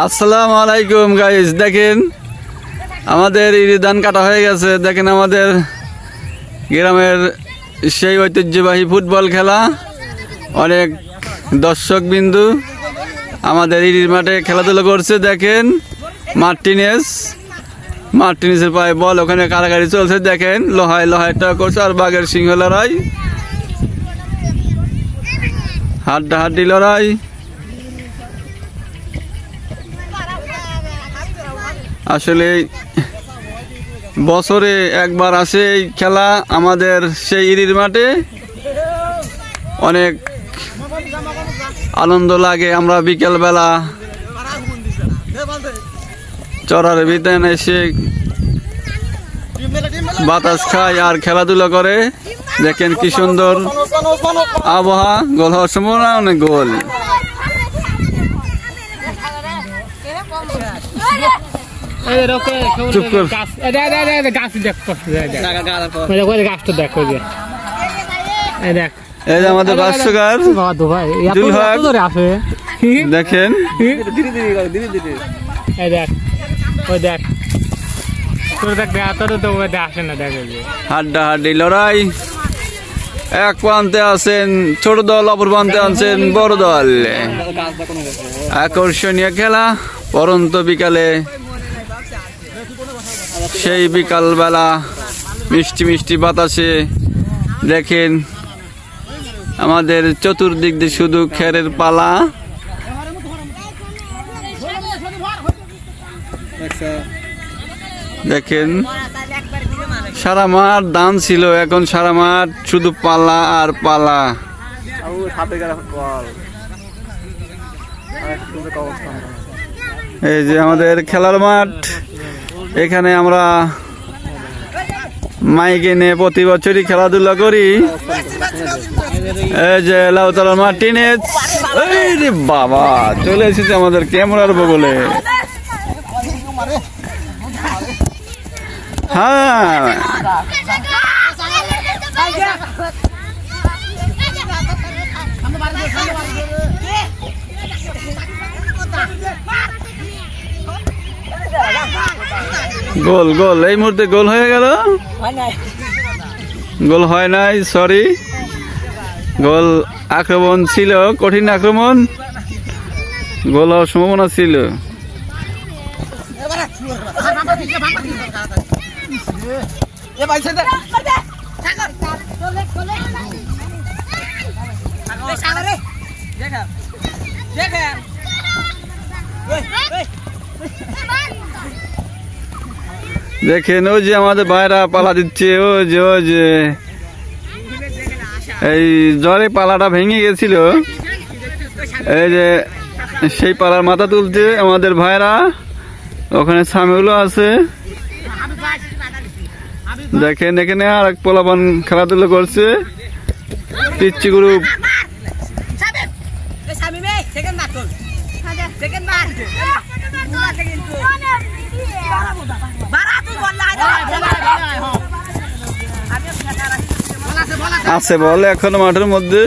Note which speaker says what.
Speaker 1: আসসালামু আলাইকুম গাইস, দেখেন আমাদের ইরি ধান কাটা হয়ে গেছে। দেখেন আমাদের গ্রামের সেই ঐতিহ্যবাহী ফুটবল খেলা, অনেক দর্শক বিন্দু আমাদের ইরির মাঠে খেলাধুলা করছে। দেখেন মার্টিনেসের পায়ে বল, ওখানে কারাগারি চলছে। দেখেন লোহায় লোহায়টা করছে, আর বাঘের সিংহ লড়াই, হাড্ডাহাড্ডি লড়াই। আসলে বছরে একবার আসে এই খেলা আমাদের সেই ইরির মাঠে, অনেক আনন্দ লাগে। আমরা বিকেলবেলা চড়ার ভিতরে এসে বাতাস খায় আর খেলাধুলা করে। দেখেন কি সুন্দর আবহাওয়া। গোল হওয়ার সম্ভাবনা অনেক গোল। চুপ কর, এই যে আমাদের ভাষ্যকার দেখেন, হাড্ডাহাড্ডি লড়াই। এক প্রান্তে আছেন ছোট দল, অপর প্রান্তে আছেন বড় দল। আকর্ষণীয় খেলা পরন্ত বিকালে, সেই বিকাল বেলা মিষ্টি মিষ্টি বাতাসে। দেখেন আমাদের চতুর্দিক দিয়ে শুধু খেরের পালা। দেখেন সারা মাঠ ধান ছিল, এখন সারা মাঠ শুধু পালা আর পালা। এই যে আমাদের খেলার মাঠ, এখানে আমরা মাইকে নিয়ে প্রতি বছরই খেলাধুলা করি। এই যে লাউতলা মার্টিনেজ, বাবা চলে এসেছে আমাদের ক্যামেরার বগলে। হ্যাঁ গোল গোল, এই মুহূর্তে গোল হয়ে গেল। গোল হয় নাই, সরি। গোল আক্রমণ ছিল, কঠিন আক্রমণ, গোল হওয়ার সম্ভাবনা ছিল। দেখেন ওই যে আমাদের ভাইরা পালা দিচ্ছে। ওই যে এই জ্বরে পালাটা ভেঙে গেছিল, এই যে সেই পালার মাথা তুলছে আমাদের ভাইরা। ওখানে সামিউলও আছে। দেখেন এখানে আর এক পোলাপান খেলাধুলা করছে, পিচ্চি গ্রুপ। আছে বল এখনো মাঠের মধ্যে।